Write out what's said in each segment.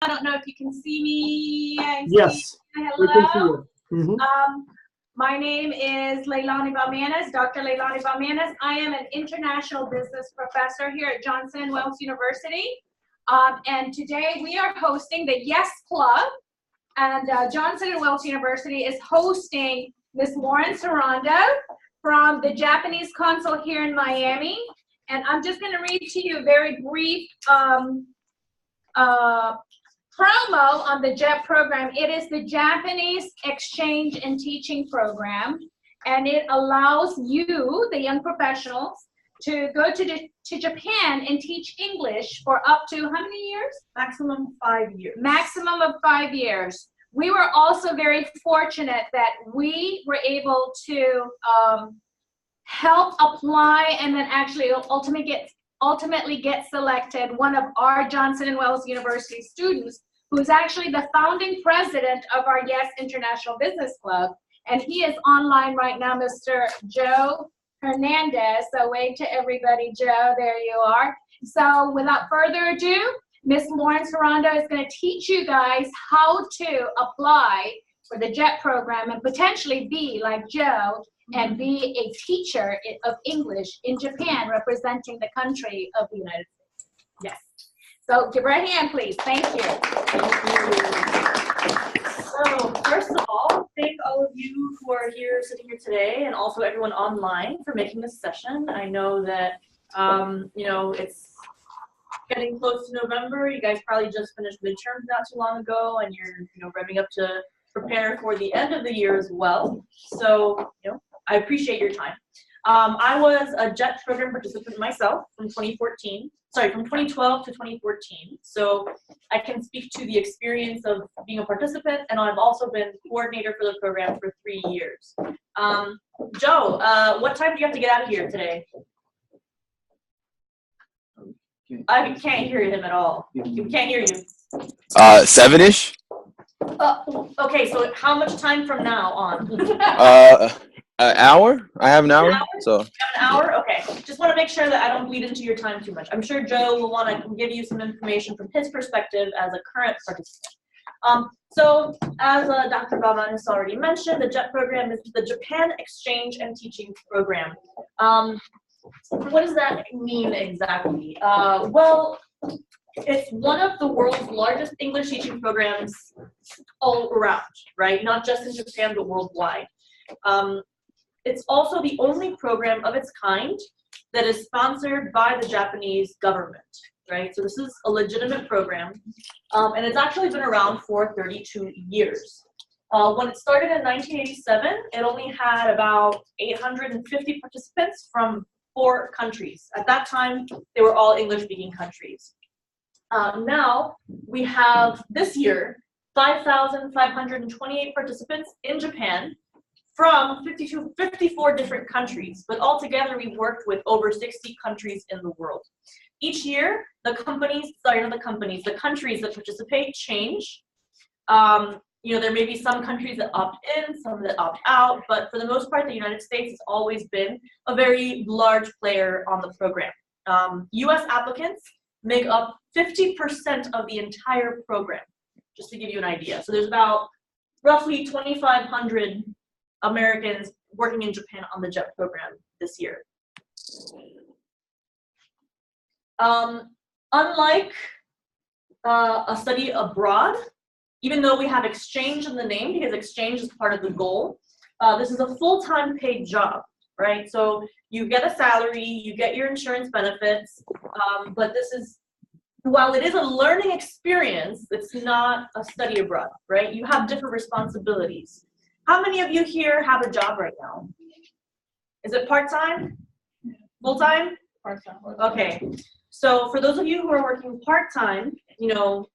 I don't know if you can see me. Yes, we can see you. My name is Leilani Balmanis, Dr. Leilani Balmanis. I am an international business professor here at Johnson & Wales University. And today we are hosting the Yes Club. And Johnson & Wales University is hosting Ms. Lauren Sarando from the Japanese consul here in Miami. And I'm just going to read to you a very brief promo on the JET program. It is the Japanese Exchange and Teaching Program, and it allows you, the young professionals, to go to Japan and teach English for up to how many years? Maximum 5 years. Maximum of 5 years. We were also very fortunate that we were able to help apply and then actually ultimately get selected one of our Johnson & Wales University students, who's actually the founding president of our Yes International Business Club. And he is online right now, Mr. Joe Hernandez. So wave to everybody, Joe, there you are. So without further ado, Ms. Lauren Sarando is going to teach you guys how to apply for the JET program and potentially be like Joe and be a teacher of English in Japan, representing the country of the United States. Yes. So give her a hand, please. Thank you. So first of all, thank all of you who are here, sitting here today, and also everyone online for making this session. I know that, it's getting close to November. You guys probably just finished midterms not too long ago, and you're, revving up to prepare for the end of the year as well. So, I appreciate your time. I was a JET program participant myself from 2012 to 2014. So I can speak to the experience of being a participant, and I've also been coordinator for the program for 3 years. Joe, what time do you have to get out of here today? I can't hear him at all. We can't hear you. 7-ish. Okay, so how much time from now on? An hour? I have an hour. So. You have an hour? Okay. Just want to make sure that I don't bleed into your time too much. I'm sure Joe will want to give you some information from his perspective as a current participant. So as Dr. Baumann has already mentioned, the JET program is the Japan Exchange and Teaching Program. What does that mean exactly? Well, it's one of the world's largest English teaching programs all around, right? Not just in Japan, but worldwide. It's also the only program of its kind that is sponsored by the Japanese government, right? So this is a legitimate program, and it's actually been around for 32 years. When it started in 1987, it only had about 850 participants from 4 countries. At that time, they were all English-speaking countries. Now, we have, this year, 5,528 participants in Japan from 54 different countries, but altogether we've worked with over 60 countries in the world. Each year, the countries that participate change. There may be some countries that opt in, some that opt out, but for the most part, the United States has always been a very large player on the program. US applicants make up 50% of the entire program, just to give you an idea. So there's about roughly 2,500 Americans working in Japan on the JET program this year. Unlike a study abroad, even though we have exchange in the name, because exchange is part of the goal, this is a full-time paid job, right? So you get a salary, you get your insurance benefits, but this is, while it is a learning experience, it's not a study abroad, right? You have different responsibilities. How many of you here have a job right now? Is it part-time? Full-time? Part-time. Okay. So for those of you who are working part-time, your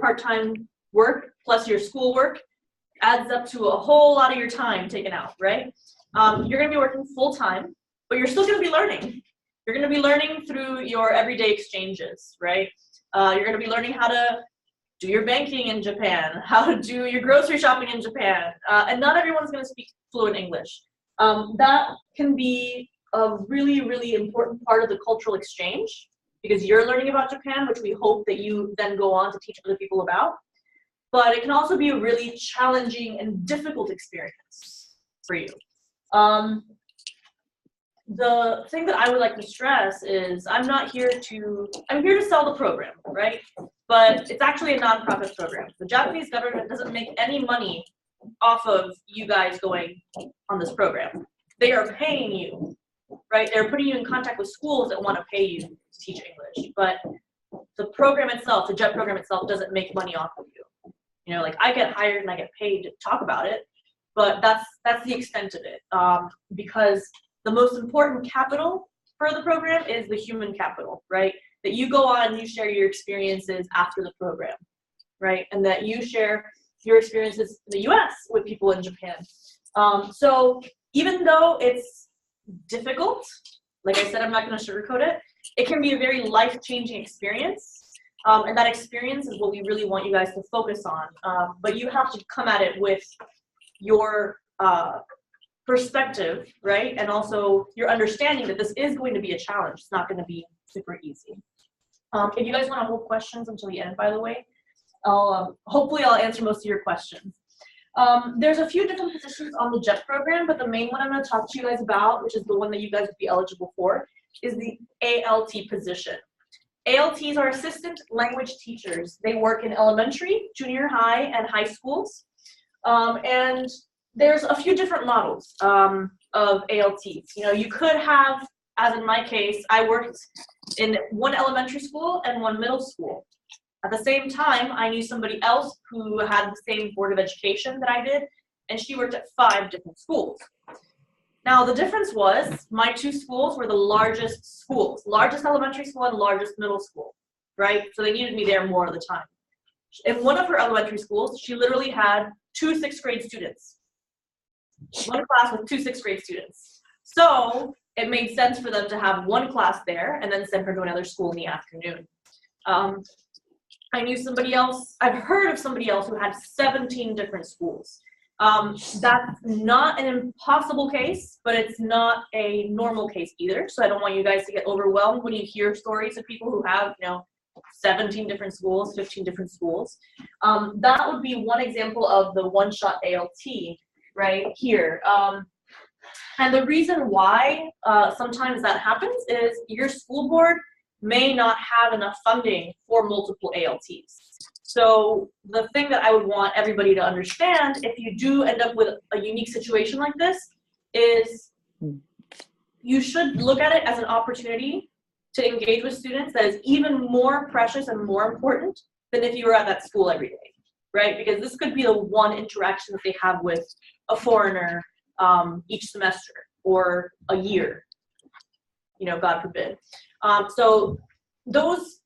part-time work plus your school work adds up to a whole lot of your time taken out, right? You're going to be working full-time, but you're still going to be learning. You're going to be learning through your everyday exchanges, right? You're going to be learning how to do your banking in Japan, how to do your grocery shopping in Japan, and not everyone's going to speak fluent English. That can be a really, really important part of the cultural exchange, because you're learning about Japan, which we hope that you then go on to teach other people about. But it can also be a really challenging and difficult experience for you. The thing that I would like to stress is I'm here to sell the program, right? But it's actually a nonprofit program. The Japanese government doesn't make any money off of you guys going on this program. They are paying you, right? They're putting you in contact with schools that want to pay you to teach English. But the program itself, the JET program itself, doesn't make money off of you. You know, like I get hired and I get paid to talk about it, but that's the extent of it. Because the most important capital for the program is the human capital, right? That you go on and you share your experiences after the program, right? And that you share your experiences in the US with people in Japan. So even though it's difficult, like I said, I'm not going to sugarcoat it, it can be a very life-changing experience. And that experience is what we really want you guys to focus on. But you have to come at it with your perspective, right? And also your understanding that this is going to be a challenge. It's not going to be super easy. If you guys want to hold questions until the end, by the way, hopefully I'll answer most of your questions. There's a few different positions on the JET program, but the main one I'm going to talk to you guys about, which is the one that you guys would be eligible for, is the ALT position. ALTs are assistant language teachers. They work in elementary, junior high, and high schools. And there's a few different models of ALTs. You know, you could have, as in my case, I worked in one elementary school and one middle school. At the same time, I knew somebody else who had the same Board of Education that I did, and she worked at 5 different schools. Now, the difference was my 2 schools were the largest schools, largest elementary school and largest middle school, right? So they needed me there more of the time. In one of her elementary schools, she literally had 2 6th grade students. One class with 2 6th grade students. So it made sense for them to have one class there and then send her to another school in the afternoon. I knew somebody else, I've heard of somebody else who had 17 different schools. That's not an impossible case, but it's not a normal case either. So I don't want you guys to get overwhelmed when you hear stories of people who have, 17 different schools, 15 different schools. That would be one example of the one-shot ALT right here. And the reason why sometimes that happens is your school board may not have enough funding for multiple ALTs. So the thing that I would want everybody to understand, if you do end up with a unique situation like this, is you should look at it as an opportunity to engage with students that is even more precious and more important than if you were at that school every day, right? Because this could be the one interaction that they have with a foreigner each semester or a year, God forbid. So those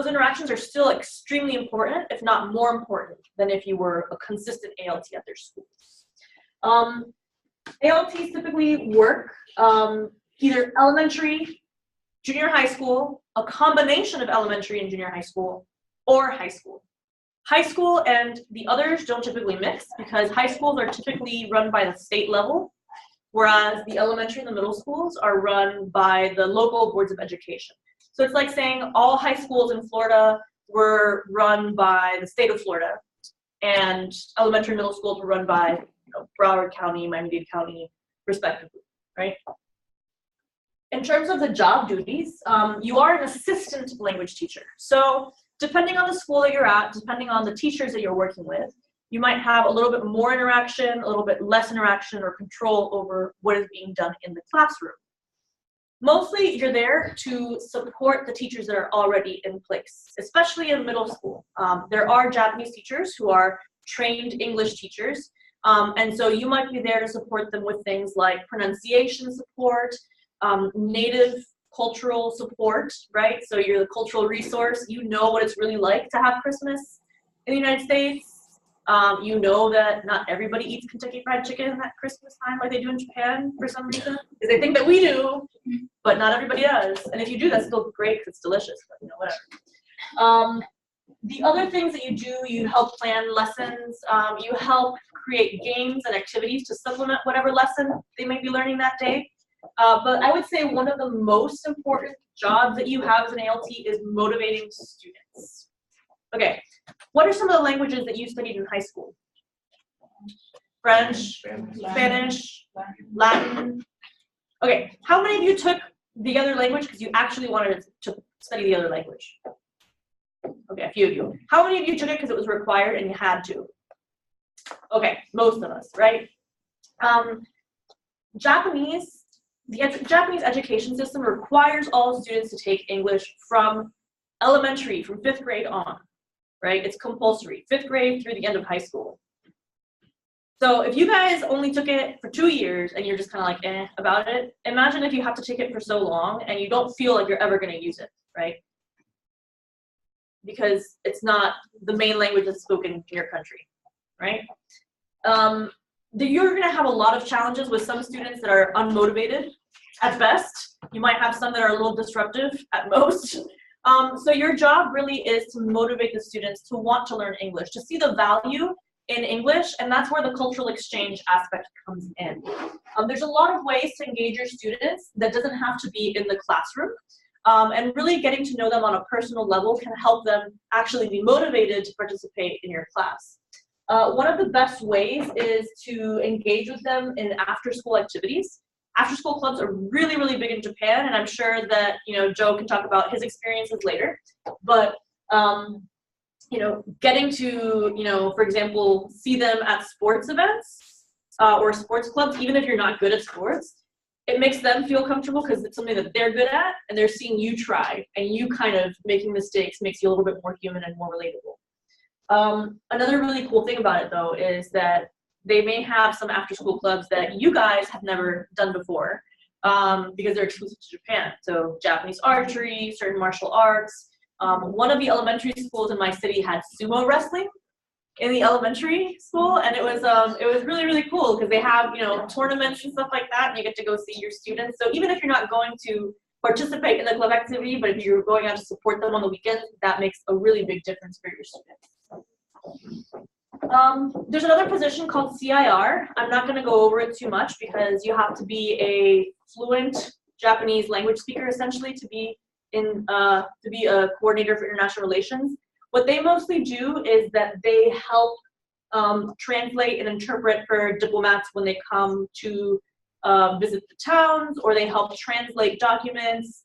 interactions are still extremely important, if not more important than if you were a consistent ALT at their schools. ALTs typically work either elementary, junior high school, a combination of elementary and junior high school, or high school. High school and the others don't typically mix because high schools are typically run by the state level, whereas the elementary and the middle schools are run by the local boards of education. So it's like saying all high schools in Florida were run by the state of Florida, and elementary and middle schools were run by Broward County, Miami-Dade County, respectively, right? In terms of the job duties, you are an assistant language teacher. So depending on the school that you're at, depending on the teachers that you're working with, you might have a little bit more interaction, a little bit less interaction or control over what is being done in the classroom. Mostly you're there to support the teachers that are already in place, especially in middle school. There are Japanese teachers who are trained English teachers, and so you might be there to support them with things like pronunciation support, native cultural support, right? So you're the cultural resource. You know what it's really like to have Christmas in the United States. You know that not everybody eats Kentucky Fried Chicken at Christmas time like they do in Japan for some reason, because they think that we do, but not everybody does. And if you do, that's still great because it's delicious, but whatever. The other things that you do, you help plan lessons, you help create games and activities to supplement whatever lesson they may be learning that day. But I would say one of the most important job that you have as an ALT is motivating students. Okay, what are some of the languages that you studied in high school? French, Spanish, Latin. Okay, how many of you took the other language because you actually wanted to study the other language? Okay, a few of you. How many of you took it because it was required and you had to? Okay, most of us, right? Japanese, the Japanese education system requires all students to take English from elementary, from 5th grade on, right? It's compulsory, 5th grade through the end of high school. So if you guys only took it for 2 years and you're just kind of like, eh, about it, imagine if you have to take it for so long and you don't feel like you're ever going to use it, right? Because it's not the main language that's spoken in your country, right? You're going to have a lot of challenges with some students that are unmotivated at best. You might have some that are a little disruptive at most. So your job really is to motivate the students to want to learn English, to see the value in English, and that's where the cultural exchange aspect comes in. There's a lot of ways to engage your students that doesn't have to be in the classroom, and really getting to know them on a personal level can help them actually be motivated to participate in your class. One of the best ways is to engage with them in after-school activities. After-school clubs are really, really big in Japan, and I'm sure that Joe can talk about his experiences later. But getting to for example, see them at sports events or sports clubs, even if you're not good at sports, it makes them feel comfortable because it's something that they're good at, and they're seeing you try, and you kind of making mistakes makes you a little bit more human and more relatable. Another really cool thing about it, though, is that they may have some after-school clubs that you guys have never done before because they're exclusive to Japan. So Japanese archery, certain martial arts. One of the elementary schools in my city had sumo wrestling in the elementary school, and it was really, really cool because they have tournaments and stuff like that, and you get to go see your students. So even if you're not going to participate in the club activity, but if you're going out to support them on the weekends, that makes a really big difference for your students. There's another position called CIR. I'm not going to go over it too much because you have to be a fluent Japanese language speaker essentially to be a coordinator for international relations. What they mostly do is that they help translate and interpret for diplomats when they come to visit the towns, or they help translate documents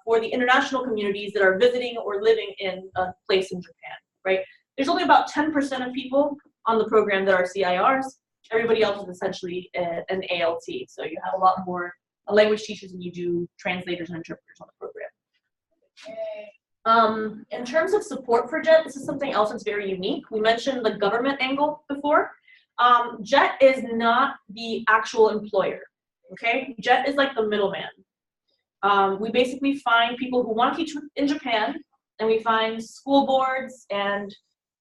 for the international communities that are visiting or living in a place in Japan, right? There's only about 10% of people on the program that are CIRs. Everybody else is essentially an ALT, so you have a lot more language teachers than you do translators and interpreters on the program. In terms of support for JET, this is something else that's very unique. We mentioned the government angle before. JET is not the actual employer, okay? JET is like the middleman. We basically find people who want to teach in Japan, and we find school boards and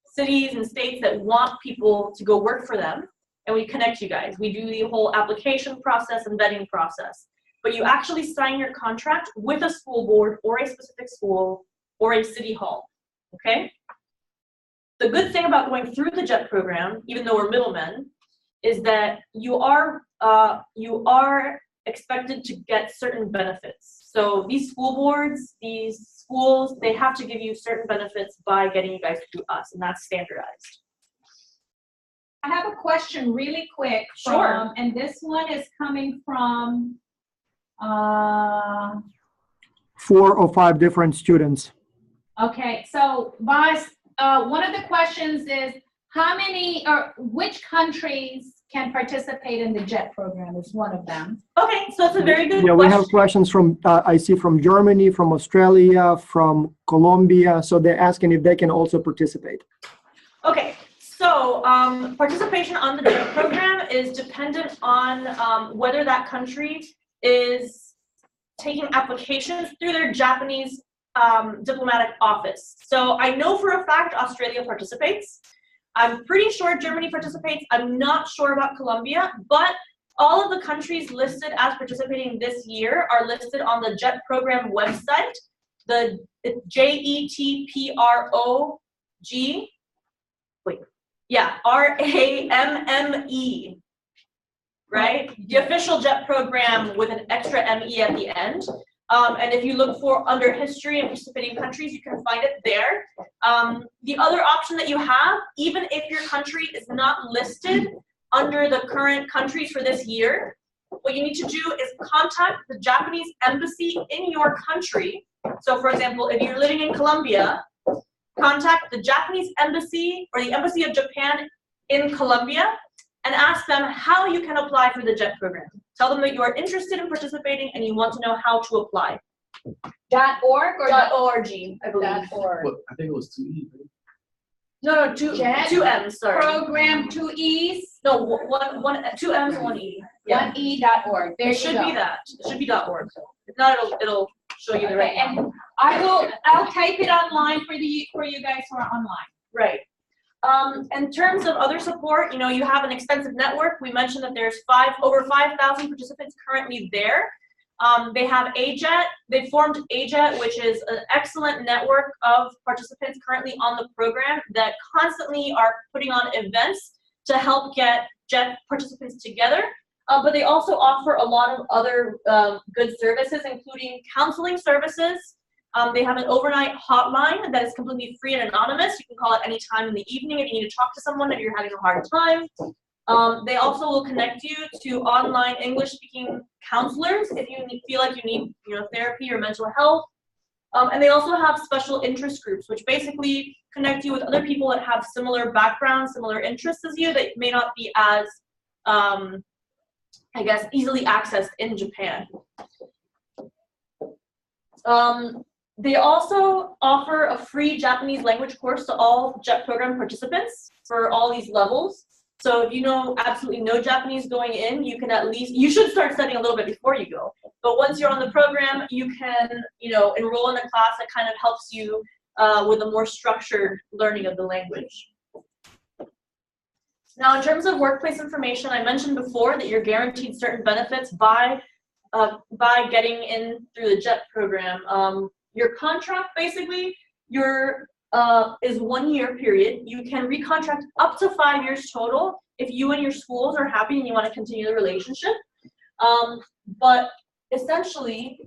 cities and states that want people to go work for them, and we connect you guys. We do the whole application process and vetting process. But you actually sign your contract with a school board or a specific school or a city hall, okay? The good thing about going through the JET program, even though we're middlemen, is that you are expected to get certain benefits. So these school boards, these schools, they have to give you certain benefits by getting you guys through us, and that's standardized. I have a question really quick. Sure. And this one is coming from 4 or 5 different students. Okay, so Vas, one of the questions is how many or which countries can participate in the JET program is one of them. Okay, so that's a very good question. We have questions from, I see from Germany, from Australia, from Colombia. So they're asking if they can also participate. Okay, so participation on the JET program is dependent on whether that country is taking applications through their Japanese diplomatic office. So I know for a fact Australia participates. I'm pretty sure Germany participates. I'm not sure about Colombia, but all of the countries listed as participating this year are listed on the JET program website, the JETPROG, RAMME, right? The official JET program with an extra ME at the end. And if you look for under history and participating countries, you can find it there. The other option that you have, even if your country is not listed under the current countries for this year, what you need to do is contact the Japanese embassy in your country. So for example, if you're living in Colombia, contact the Japanese embassy or the embassy of Japan in Colombia and ask them how you can apply for the JET program. Tell them that you are interested in participating and you want to know how to apply. .org or .org, I believe. .org? Well, I think it was 2E. Right? No, two M's, sorry. Program 2 E's, No, two M's and 1 E. Yeah. 1E.org. There It you should go. be that. It should be .org. If not, it'll show you the right Okay, one. and I'll type it online for you guys who are online. Right. In terms of other support, you know, you have an extensive network. We mentioned that there's over 5,000 participants currently there. They have AJET. They formed AJET, which is an excellent network of participants currently on the program that constantly are putting on events to help get JET participants together. But they also offer a lot of other good services, including counseling services. They have an overnight hotline that is completely free and anonymous. You can call at any time in the evening if you need to talk to someone if you're having a hard time. They also will connect you to online English-speaking counselors if you feel like you need, therapy or mental health. And they also have special interest groups, which basically connect you with other people that have similar backgrounds, similar interests as you that may not be as, easily accessed in Japan. They also offer a free Japanese language course to all JET program participants for all these levels. So if you know absolutely no Japanese going in, you should start studying a little bit before you go. But once you're on the program, you can, enroll in a class that kind of helps you with a more structured learning of the language. Now, in terms of workplace information, I mentioned before that you're guaranteed certain benefits by getting in through the JET program. Your contract, basically, is 1 year period. You can recontract up to 5 years total if you and your schools are happy and you want to continue the relationship. But essentially,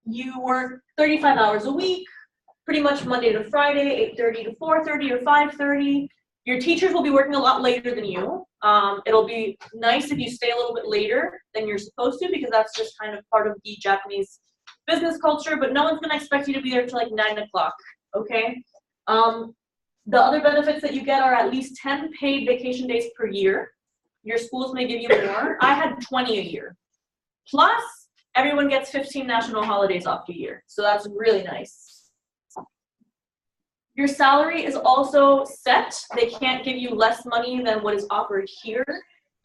you work 35 hours a week, pretty much Monday to Friday, 8:30 to 4:30 or 5:30. Your teachers will be working a lot later than you. It'll be nice if you stay a little bit later than you're supposed to, because that's just kind of part of the Japanese business culture, but no one's going to expect you to be there till like 9 o'clock, okay? The other benefits that you get are at least 10 paid vacation days per year. Your schools may give you more. I had 20 a year. Plus, everyone gets 15 national holidays off a year, so that's really nice. Your salary is also set. They can't give you less money than what is offered here.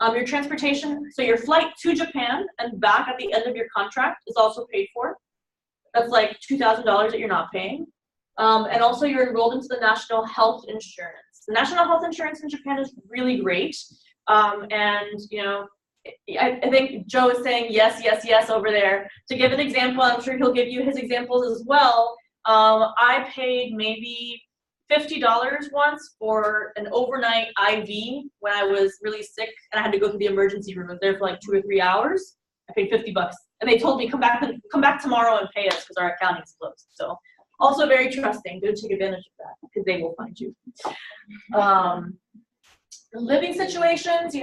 Your transportation, so your flight to Japan and back at the end of your contract is also paid for. That's like $2,000 that you're not paying. And also you're enrolled into the national health insurance. The national health insurance in Japan is really great. I think Joe is saying yes, yes, yes over there. To give an example, I'm sure he'll give you his examples as well. I paid maybe $50 once for an overnight IV when I was really sick and I had to go to the emergency room. I was there for like 2 or 3 hours. I paid $50, and they told me come back tomorrow and pay us because our account is closed. So also very trusting. Don't take advantage of that because they will find you. Living situations,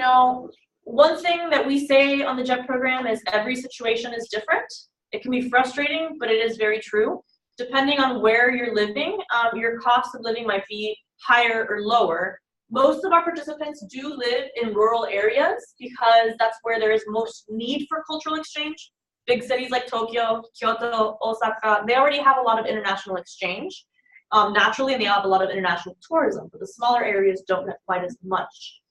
one thing that we say on the JET program is every situation is different. It can be frustrating, but it is very true. Depending on where you're living, your cost of living might be higher or lower. Most of our participants do live in rural areas because that's where there is most need for cultural exchange. Big cities like Tokyo, Kyoto, Osaka, they already have a lot of international exchange. Naturally, and they have a lot of international tourism, but the smaller areas don't have quite as much.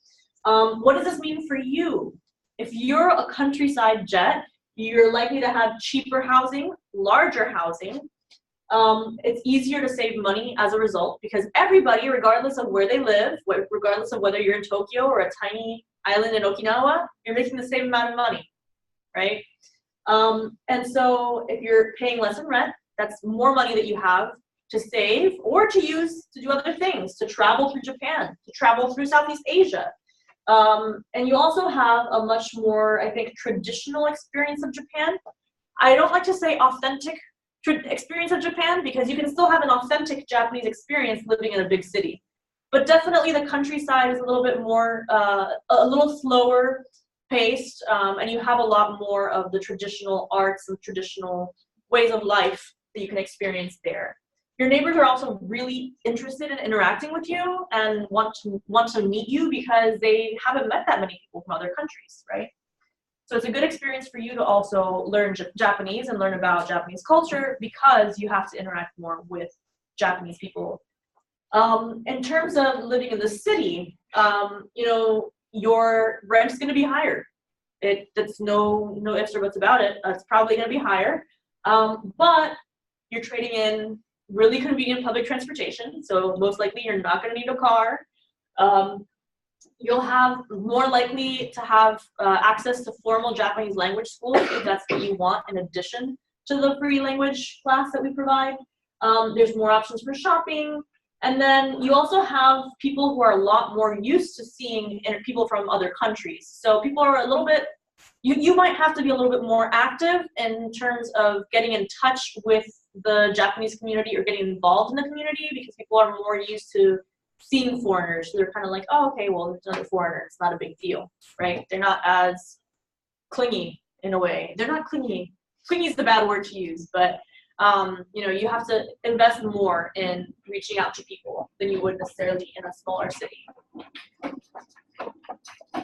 What does this mean for you? If you're a countryside JET, you're likely to have cheaper housing, larger housing. It's easier to save money as a result because everybody, regardless of where they live, regardless of whether you're in Tokyo or a tiny island in Okinawa, you're making the same amount of money, right? And so if you're paying less in rent, that's more money that you have to save or to use to do other things, to travel through Japan, to travel through Southeast Asia. And you also have a much more, I think, traditional experience of Japan. I don't like to say authentic experience of Japan because you can still have an authentic Japanese experience living in a big city. But definitely the countryside is a little bit more, a little slower paced, and you have a lot more of the traditional arts and traditional ways of life that you can experience there. Your neighbors are also really interested in interacting with you and want to meet you because they haven't met that many people from other countries, right? So it's a good experience for you to also learn Japanese and learn about Japanese culture because you have to interact more with Japanese people. In terms of living in the city, you know, your rent is going to be higher. That's no ifs or buts about it. It's probably going to be higher, but you're trading in really convenient public transportation. So most likely you're not going to need a car. You'll have more likely to have access to formal Japanese language schools if that's what you want in addition to the free language class that we provide. There's more options for shopping. And then you also have people who are a lot more used to seeing people from other countries. So people are a little bit, you might have to be a little bit more active in terms of getting in touch with the Japanese community or getting involved in the community because people are more used to seeing foreigners. They're kind of like, oh, okay, well, there's another foreigner. It's not a big deal, right? They're not as clingy in a way. They're not clingy. Clingy is the bad word to use, but you know, you have to invest more in reaching out to people than you would necessarily in a smaller city.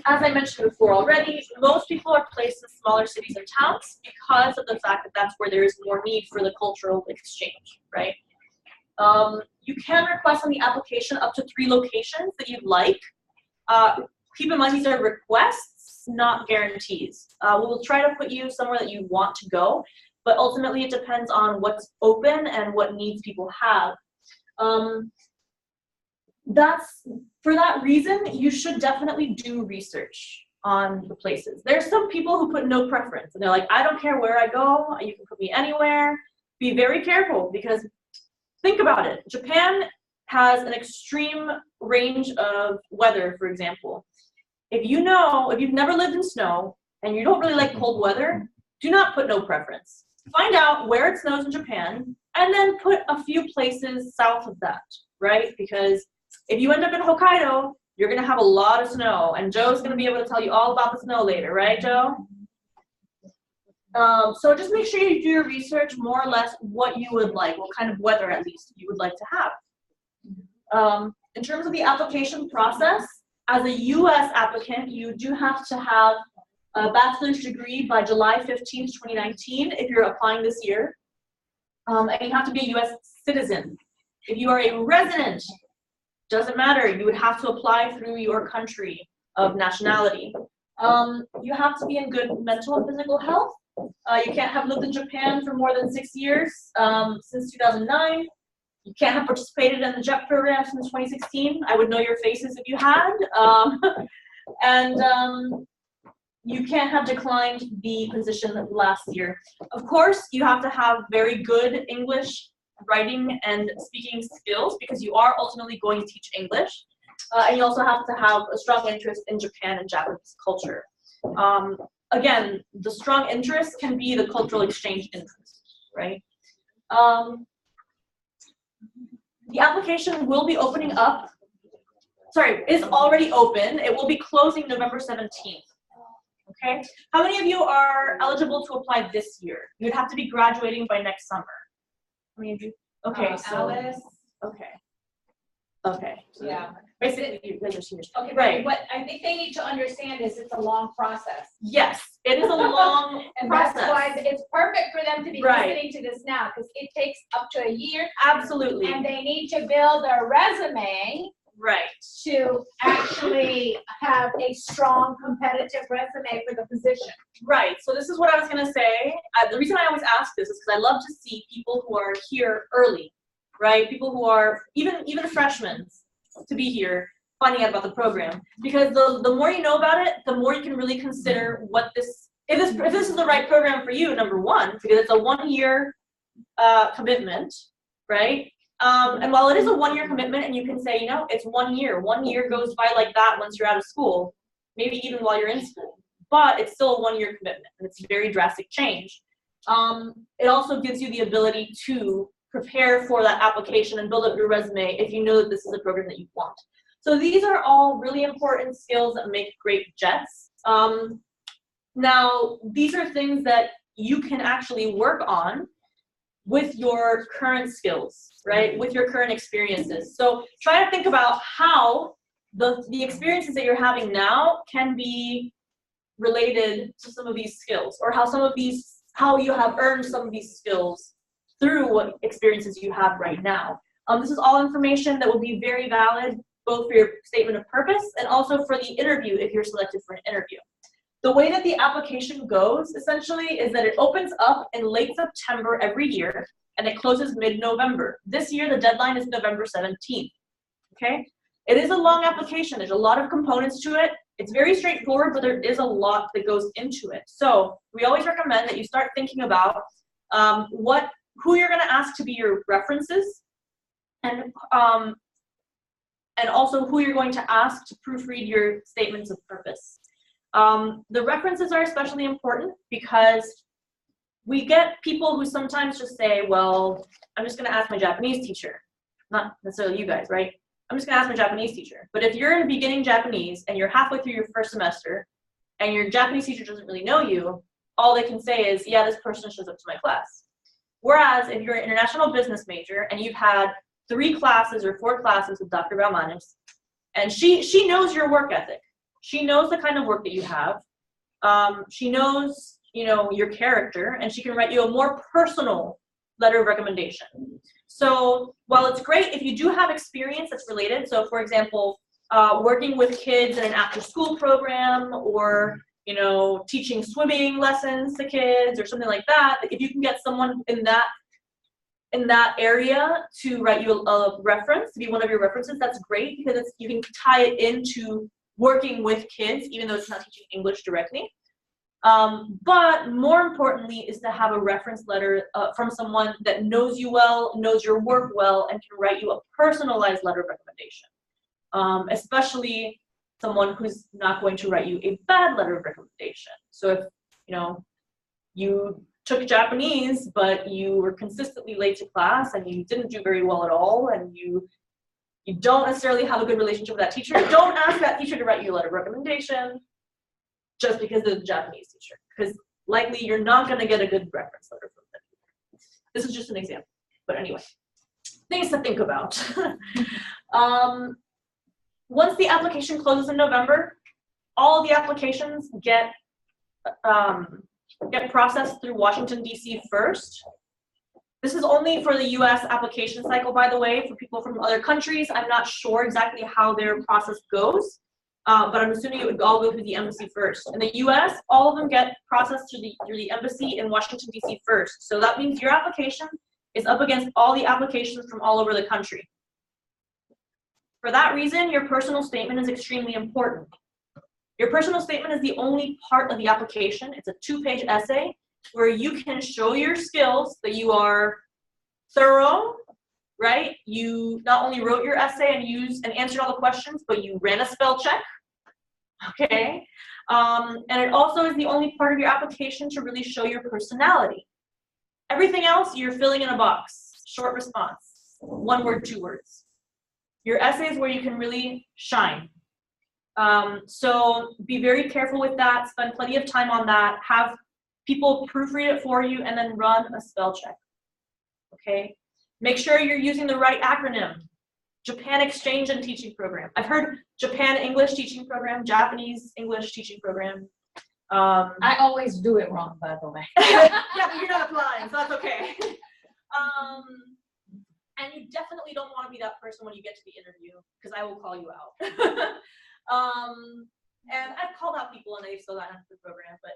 As I mentioned before already, most people are placed in smaller cities and towns because of the fact that that's where there is more need for the cultural exchange, right? You can request on the application up to 3 locations that you'd like. Keep in mind these are requests, not guarantees. We will try to put you somewhere that you want to go, but ultimately it depends on what's open and what needs people have. For that reason, you should definitely do research on the places. There's some people who put no preference, and they're like, I don't care where I go, you can put me anywhere. Be very careful, because think about it. Japan has an extreme range of weather, for example. If you've never lived in snow, and you don't really like cold weather, do not put no preference. Find out where it snows in Japan, and then put a few places south of that, right? Because if you end up in Hokkaido, you're going to have a lot of snow, and Joe's going to be able to tell you all about the snow later, right, Joe? So just make sure you do your research more or less what you would like, what kind of weather at least you would like to have. In terms of the application process, as a U.S. applicant, you do have to have a bachelor's degree by July 15th, 2019 if you're applying this year. And you have to be a U.S. citizen. If you are a resident, doesn't matter, you would have to apply through your country of nationality. You have to be in good mental and physical health. You can't have lived in Japan for more than 6 years since 2009. You can't have participated in the JET program since 2016. I would know your faces if you had. You can't have declined the position last year. Of course, you have to have very good English writing and speaking skills because you are ultimately going to teach English. And you also have to have a strong interest in Japan and Japanese culture. Again, the strong interest can be the cultural exchange interest, right? The application will be opening up, is already open. It will be closing November 17th. Okay, how many of you are eligible to apply this year? You would have to be graduating by next summer. How many of you? Okay, so Alice. Okay. So Yeah. basically, you guys are seniors. Okay, Right. What I think they need to understand is it's a long process. Yes, it is a long And process. that's why it's perfect for them to be Right. listening to this now, because it takes up to a year. Absolutely. And they need to build their resume Right. to actually have a strong competitive resume for the position. Right. So this is what I was going to say. The reason I always ask this is because I love to see people who are here early, right? People who are even freshmen to be here, finding out about the program. Because the more you know about it, the more you can really consider what if this is the right program for you, number one, because it's a 1-year commitment, right? And while it is a 1-year commitment, and you can say, it's 1 year. 1 year goes by like that once you're out of school, maybe even while you're in school. But it's still a 1-year commitment, and it's a very drastic change. It also gives you the ability to prepare for that application and build up your resume if you know that this is a program that you want. So these are all really important skills that make great JETs. Now, these are things that you can actually work on with your current skills, right? With your current experiences. So try to think about how the experiences that you're having now can be related to some of these skills, or how you have earned some of these skills through what experiences you have right now. This is all information that will be very valid both for your statement of purpose and also for the interview if you're selected for an interview. The way that the application goes, essentially, is that it opens up in late September every year, and it closes mid-November. This year, the deadline is November 17th, okay? It is a long application. There's a lot of components to it. It's very straightforward, but there is a lot that goes into it. So we always recommend that you start thinking about who you're gonna ask to be your references, and also who you're going to ask to proofread your statements of purpose. The references are especially important because we get people who sometimes just say, well, I'm just gonna ask my Japanese teacher. Not necessarily you guys, right? I'm just gonna ask my Japanese teacher. But if you're in beginning Japanese and you're halfway through your first semester and your Japanese teacher doesn't really know you, all they can say is, yeah, this person shows up to my class. Whereas if you're an international business major and you've had 3 classes or 4 classes with Dr. Balmanis, and she knows your work ethic. She knows the kind of work that you have. She knows, your character, and she can write you a more personal letter of recommendation. So while it's great if you do have experience that's related, so for example, working with kids in an after-school program, or teaching swimming lessons to kids or something like that, if you can get someone in that area to write you a reference, to be one of your references, that's great, because you can tie it into working with kids, even though it's not teaching English directly. But more importantly is to have a reference letter from someone that knows you well, knows your work well, and can write you a personalized letter of recommendation, especially someone who's not going to write you a bad letter of recommendation. So if you took Japanese, but you were consistently late to class and you didn't do very well at all, and you don't necessarily have a good relationship with that teacher, don't ask that teacher to write you a letter of recommendation just because they're the Japanese teacher, because likely you're not going to get a good reference letter from them. This is just an example, but anyway, things to think about. Once the application closes in November, all the applications get processed through Washington, D.C. first. This is only for the U.S. application cycle, by the way. For people from other countries, I'm not sure exactly how their process goes, but I'm assuming it would all go through the embassy first. In the U.S., all of them get processed through the embassy in Washington, D.C. first. So that means your application is up against all the applications from all over the country. For that reason, your personal statement is extremely important. Your personal statement is the only part of the application. It's a 2-page essay where you can show your skills, that you are thorough, right? You not only wrote your essay and answered all the questions, but you ran a spell check, okay? And it also is the only part of your application to really show your personality. Everything else, you're filling in a box, short response, 1 word, 2 words. Your essay is where you can really shine. So be very careful with that, spend plenty of time on that, have people proofread it for you, and then run a spell check, okay? Make sure you're using the right acronym. Japan Exchange and Teaching Program. I've heard Japan English Teaching Program, Japanese English Teaching Program. I always do it wrong, by the way. Yeah, but you're not applying, so that's okay. And you definitely don't want to be that person when you get to the interview, because I will call you out. And I've called out people and they've still gotten into the program, but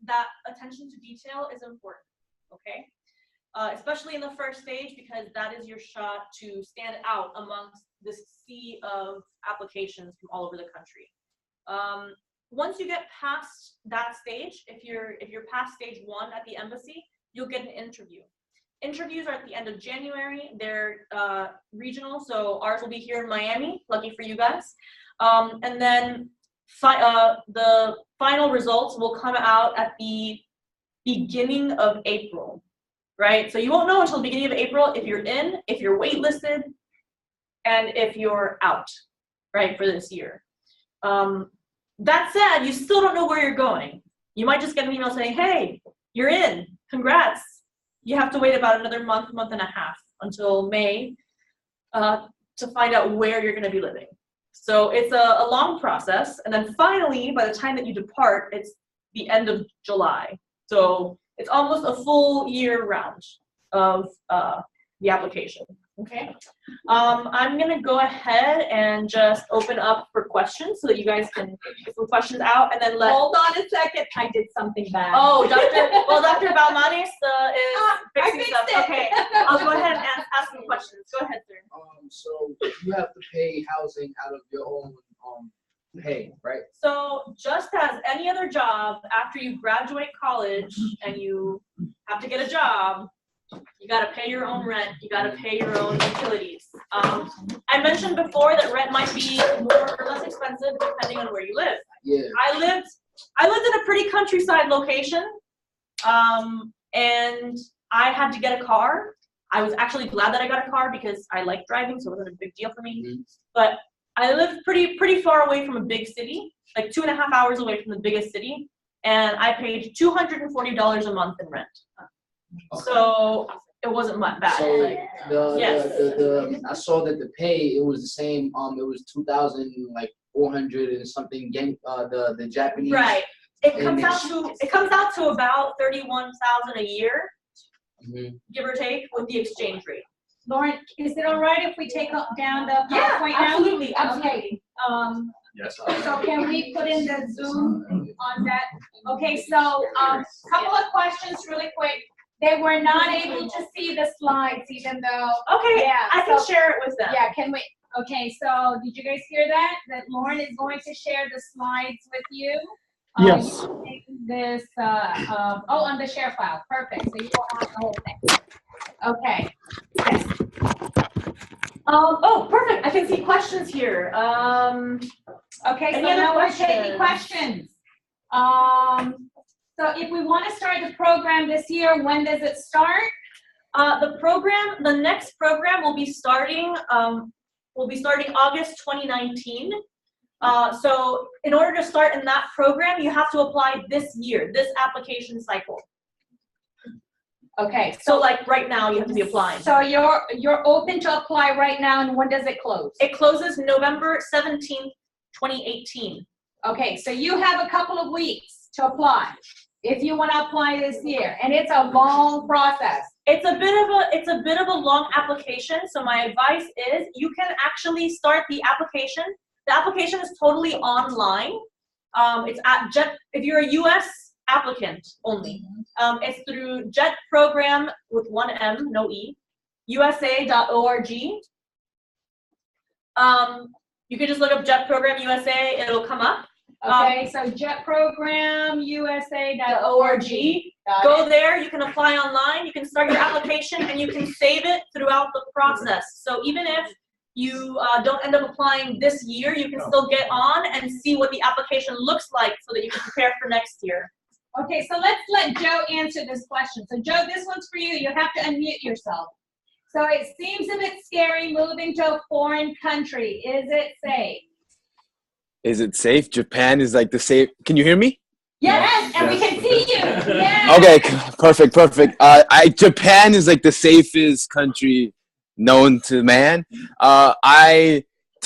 that attention to detail is important, okay? Especially in the first stage, because that is your shot to stand out amongst this sea of applications from all over the country. Once you get past that stage, if you're past stage 1 at the embassy, you'll get an interview. Interviews are at the end of January. They're regional, so ours will be here in Miami. Lucky for you guys. And then the final results will come out at the beginning of April, right? So you won't know until the beginning of April if you're in, if you're waitlisted, and if you're out, right, for this year. That said, you still don't know where you're going. You might just get an email saying, hey, you're in, congrats. You have to wait about another month and a half until May to find out where you're gonna be living. So it's a long process. And then finally, by the time that you depart, it's the end of July. So it's almost a full year round of the application. Okay, I'm gonna go ahead and just open up for questions so that you guys can get some questions out and then let. Hold on a second, I did something bad. Oh, Dr. Balmanis is fixing fixed stuff. it. Okay, I'll go ahead and ask some questions. Go ahead, sir. So you have to pay housing out of your own pay, right? So just as any other job, after you graduate college and you have to get a job, you got to pay your own rent. You got to pay your own utilities. I mentioned before that rent might be more or less expensive depending on where you live. Yeah. I lived in a pretty countryside location, and I had to get a car. I was actually glad that I got a car because I like driving, so it wasn't a big deal for me. Mm-hmm. But I lived pretty far away from a big city, like 2.5 hours away from the biggest city, and I paid $240 a month in rent. Okay. So it wasn't much bad. So Like, yes. I saw that the pay, it was the same. It was 2,400 and something yen. The Japanese. Right. It And comes out to about 31,000 a year, Mhm. give or take, with the exchange rate. Lauren, is it all right if we take down the PowerPoint now? absolutely. Okay, Yes. so can we put in the Zoom on that? Okay, so, couple of questions really quick. They were not able to see the slides even though, Okay, yeah, I can so- share it with them. yeah, can we, okay, so did you guys hear that? That Lauren is going to share the slides with you? Yes. Using this, on the share file, perfect, so you will have the whole thing. Okay, yes. Oh, perfect. I can see questions here. Okay, so Any other now we're taking questions? questions. So if we want to start the program this year, when does it start? The next program will be starting August 2019. So in order to start in that program, you have to apply this year, this application cycle. Okay, So like right now, you have to be applying. so you're open to apply right now, and when does it close? It closes November 17th, 2018. Okay, so you have a couple of weeks to apply if you want to apply this year, and it's a long process. It's a bit of a long application. So my advice is you can actually start the application. The application is totally online. It's at JET, if you're a US applicant only. It's through JET program with one M, no E, USA.org. You can just look up JET program USA, it'll come up. Okay, so jetprogramusa.org. Go there, you can apply online, you can start your application, and you can save it throughout the process. So even if you don't end up applying this year, you can still get on and see what the application looks like so that you can prepare for next year. Okay, so let's let Joe answer this question. So Joe, this one's for you. You have to unmute yourself. So it seems a bit scary moving to a foreign country. Is it safe? Is it safe? Japan is like the safe. Can you hear me? Yes, and we can see you. Yes. Okay, perfect. Japan is like the safest country known to man. To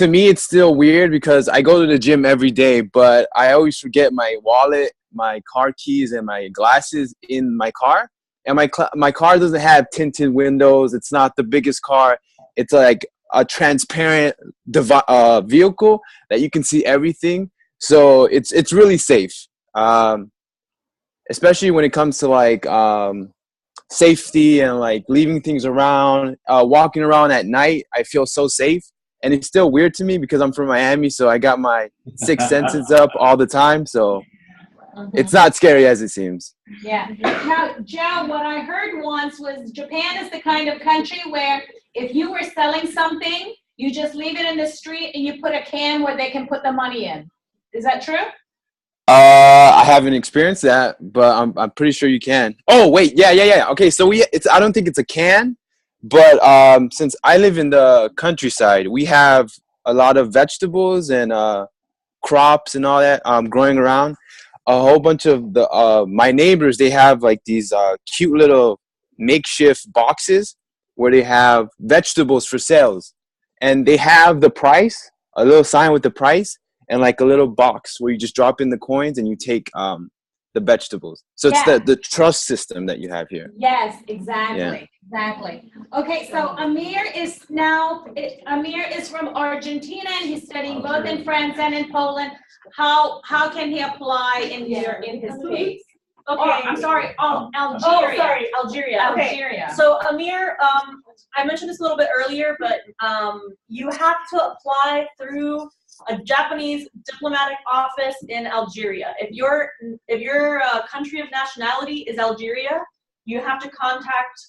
me, it's still weird because I go to the gym every day, but I always forget my wallet, my car keys, and my glasses in my car. And my car doesn't have tinted windows. It's not the biggest car. It's like a transparent vehicle that you can see everything. So it's really safe, especially when it comes to like safety and like leaving things around, walking around at night. I feel so safe. And it's still weird to me because I'm from Miami, so I got my sixth senses up all the time. So it's not scary as it seems. Yeah. Now, Joe, what I heard once was Japan is the kind of country where if you were selling something, you just leave it in the street and you put a can where they can put the money in. Is that true? I haven't experienced that, but I'm pretty sure you can. Oh wait, yeah. Okay, so I don't think it's a can, but since I live in the countryside, we have a lot of vegetables and crops and all that growing around. A whole bunch of the my neighbors, they have like these cute little makeshift boxes where they have vegetables for sales, and they have the price, a little sign with the price, and like a little box where you just drop in the coins and you take the vegetables. So it's Yeah. the trust system that you have here. Yes, exactly, Yeah. exactly. Okay, so Amir is from Argentina and he's studying both in France and in Poland. How can he apply in his case? Okay. Oh, I'm sorry, Algeria. Oh, sorry, Algeria. Okay. Algeria. So Amir, I mentioned this a little bit earlier, but you have to apply through a Japanese diplomatic office in Algeria. If your country of nationality is Algeria, you have to contact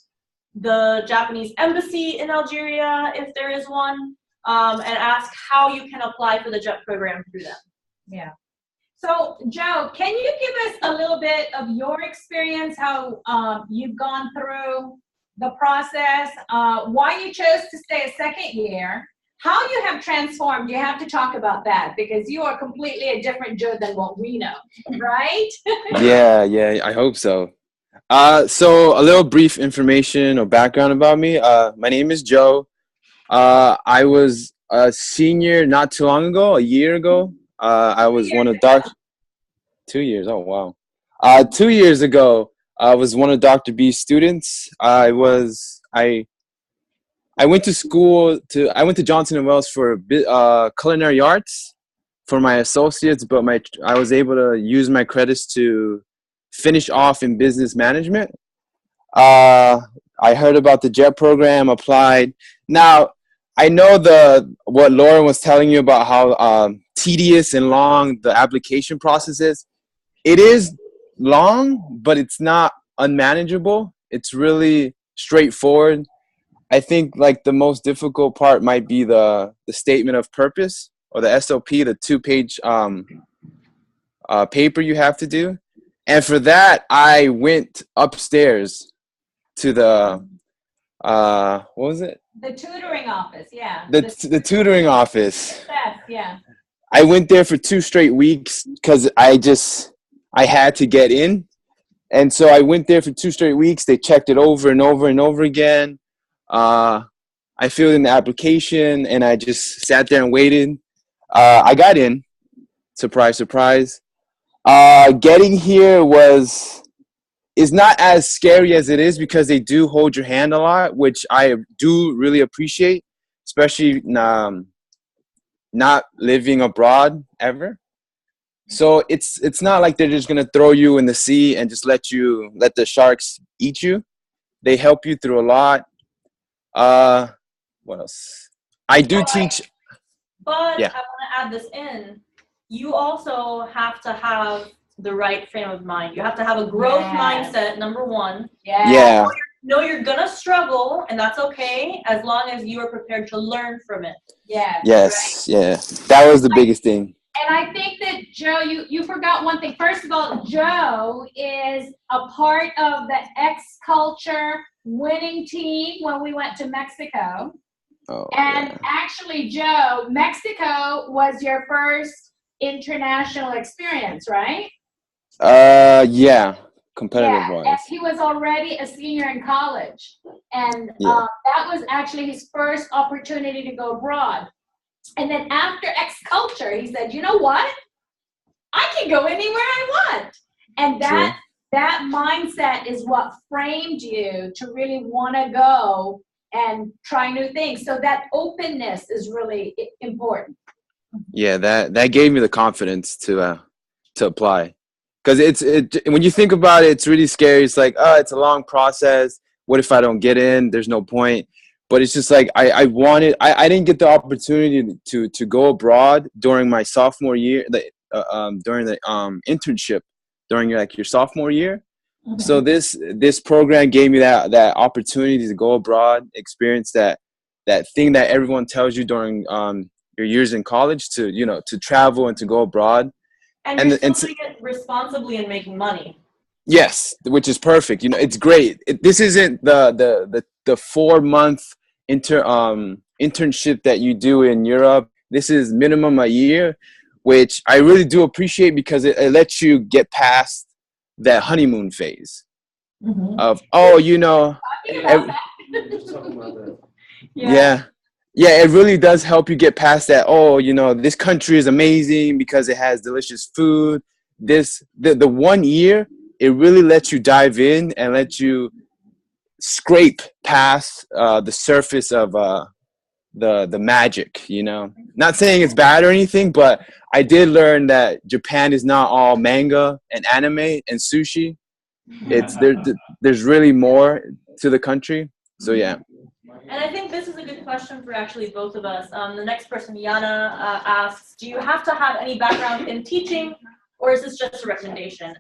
the Japanese embassy in Algeria, if there is one, and ask how you can apply for the JET program through them. Yeah. So Joe, can you give us a little bit of your experience, how you've gone through the process, why you chose to stay a second year, how you have transformed? You have to talk about that because you are completely a different Joe than what we know, right? Yeah, I hope so. So a little brief information or background about me. My name is Joe. I was a senior not too long ago, a year ago. I was one of 2 years. Oh, wow. 2 years ago, I was one of Dr. B's students. I went to Johnson & Wales for culinary arts for my associates, but I was able to use my credits to finish off in business management. I heard about the JET program, applied. Now, I know what Lauren was telling you about how tedious and long the application process is. It is long, but it's not unmanageable. It's really straightforward. I think like the most difficult part might be the statement of purpose or the SOP, the 2-page paper you have to do. And for that, I went upstairs to the what was it? The tutoring office, yeah. The tutoring office. Yes, yeah. I went there for 2 straight weeks because I had to get in. And so I went there for 2 straight weeks. They checked it over and over and over again. I filled in the application and I just sat there and waited. I got in. Surprise, surprise. Getting here is not as scary as it is because they do hold your hand a lot, which I do really appreciate, especially not living abroad ever. So it's not like they're just gonna throw you in the sea and just let the sharks eat you. They help you through a lot. What else? I do teach. But Yeah. I want to add this in. You also have to have the right frame of mind. You have to have a growth Yes. mindset, number one. Yeah. Know you're gonna struggle, and that's okay as long as you are prepared to learn from it. Yes. Yes. Yeah. That was the biggest thing. And I think that, Joe, you forgot one thing. First of all, Joe is a part of the X-Culture winning team when we went to Mexico. Oh, And yeah. actually, Joe, Mexico was your first international experience, right? Yeah. Competitive And wise. he was already a senior in college. And Yeah. that was actually his first opportunity to go abroad. And then after X-Culture, he said, you know what? I can go anywhere I want. And that mindset is what framed you to really want to go and try new things. So that openness is really important. Yeah, that gave me the confidence to apply, because when you think about it, it's really scary. It's like, oh, it's a long process. What if I don't get in? There's no point. But it's just like I didn't get the opportunity to go abroad during my sophomore year, during the internship during your sophomore year. Mm-hmm. So this program gave me that opportunity to go abroad, experience that thing that everyone tells you during your years in college to travel and to go abroad. And you're still doing it responsibly and making money. Yes, which is perfect. You know, it's great. This isn't the 4 month internship that you do in Europe. This is minimum a year, which I really do appreciate because it lets you get past that honeymoon phase of, oh, you know, ev- yeah. Yeah, it really does help you get past that. Oh, you know, this country is amazing because it has delicious food. The 1 year, it really lets you dive in and let you scrape past the surface of the magic, you know. Not saying it's bad or anything, but I did learn that Japan is not all manga and anime and sushi. There's really more to the country. So yeah. And I think this is a good question for actually both of us. The next person, Yana, asks, do you have to have any background in teaching, or is this just a recommendation?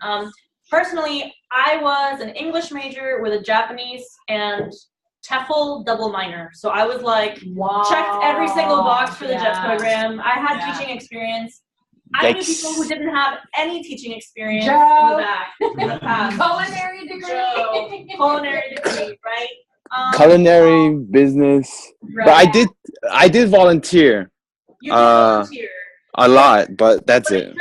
Personally, I was an English major with a Japanese and TEFL double minor. So I was like, checked every single box for the JET program. I had teaching experience. I knew people who didn't have any teaching experience in the back. Culinary degree. Culinary degree, right? Culinary business, but I did volunteer. You did volunteer. A lot, but that's it.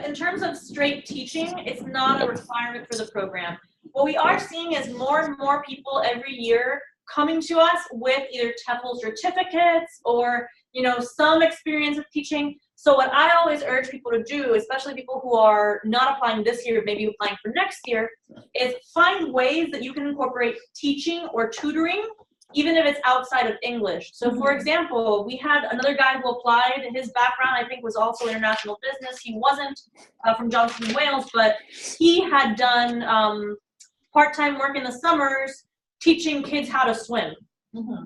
In terms of straight teaching, it's not a requirement for the program. What we are seeing is more and more people every year coming to us with either TEFL certificates or, you know, some experience of teaching. So what I always urge people to do, especially people who are not applying this year, maybe applying for next year, is find ways that you can incorporate teaching or tutoring, even if it's outside of English. So for example, we had another guy who applied. His background, I think, was also international business. He wasn't from Johnson & Wales, but he had done part-time work in the summers teaching kids how to swim.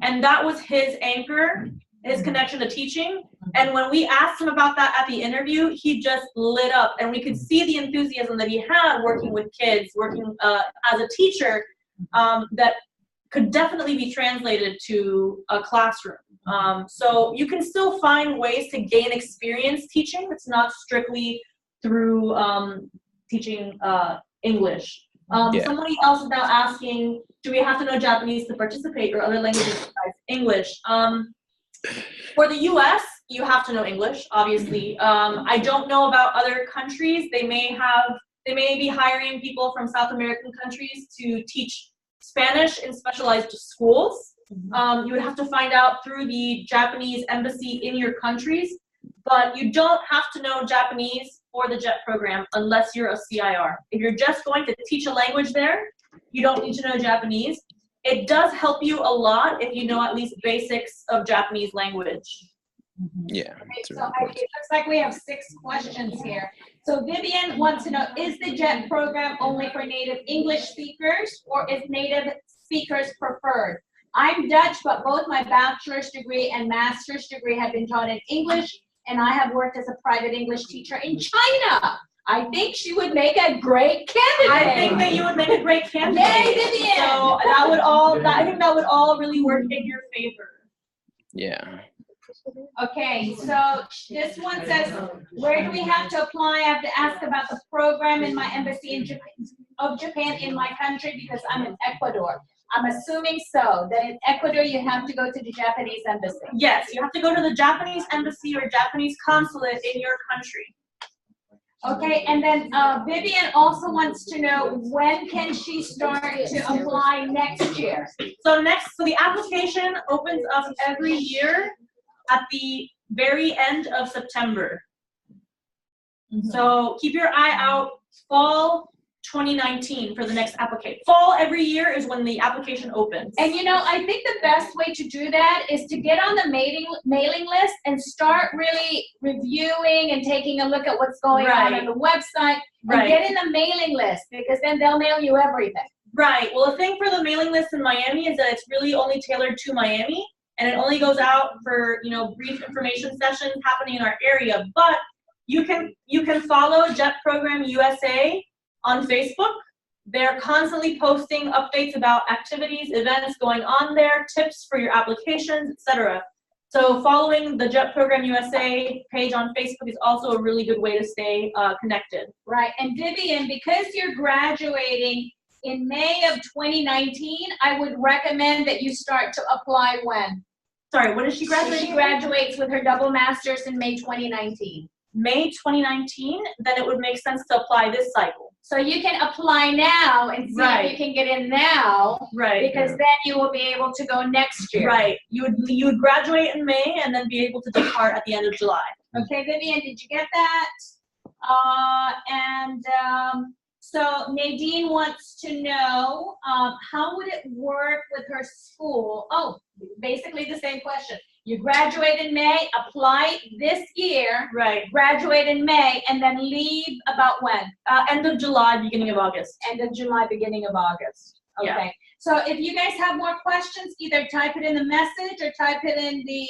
And that was his anchor, his connection to teaching. And when we asked him about that at the interview, he just lit up, and we could see the enthusiasm that he had working with kids, working as a teacher, that could definitely be translated to a classroom. So you can still find ways to gain experience teaching. It's not strictly through teaching English. Somebody else is now asking, do we have to know Japanese to participate, or other languages besides English? For the US, you have to know English, obviously. I don't know about other countries. They may be hiring people from South American countries to teach Spanish in specialized schools. You would have to find out through the Japanese embassy in your countries, but you don't have to know Japanese for the JET program unless you're a CIR. If you're just going to teach a language there, you don't need to know Japanese. It does help you a lot if you know at least basics of Japanese language. Yeah. Okay, so it looks like we have 6 questions here. So Vivian wants to know, is the JET program only for native English speakers, or is native speakers preferred? I'm Dutch, but both my bachelor's degree and master's degree have been taught in English, and I have worked as a private English teacher in China. I think she would make a great candidate. I think that you would make a great candidate. Yay, Vivian! So I think that would all really work in your favor. Yeah. Okay, so this one says, where do we have to apply? I have to ask about the program in my embassy in Japan in my country because I'm in Ecuador. I'm assuming so, that in Ecuador you have to go to the Japanese embassy. Yes, you have to go to the Japanese embassy or Japanese consulate in your country. Okay, and then Vivian also wants to know, when can she start to apply next year? So the application opens up every year at the very end of September. So keep your eye out, fall 2019 for the next application. Fall every year is when the application opens. And you know, I think the best way to do that is to get on the mailing list and start really reviewing and taking a look at what's going on the website, and get in the mailing list, because then they'll mail you everything. Right. Well, the thing for the mailing list in Miami is that it's really only tailored to Miami, and it only goes out for, you know, brief information sessions happening in our area. But you can follow JET Program USA on Facebook. They're constantly posting updates about activities, events going on there, tips for your applications, etc. So following the Jet Program USA page on Facebook is also a really good way to stay connected. Right, and Vivian, because you're graduating in May of 2019, I would recommend that you start to apply when? Sorry, when is she graduating? She graduates with her double master's in May 2019. May 2019, then it would make sense to apply this cycle. So you can apply now and see if you can get in now, Right. because then you will be able to go next year. Right. You would graduate in May and then be able to take part at the end of July. Okay, Vivian, did you get that? So Nadine wants to know, how would it work with her school? Oh, basically the same question. You graduate in May, apply this year, Right. graduate in May, and then leave about when? End of July, beginning of August. End of July, beginning of August. Okay. Yeah. So if you guys have more questions, either type it in the message or type it in the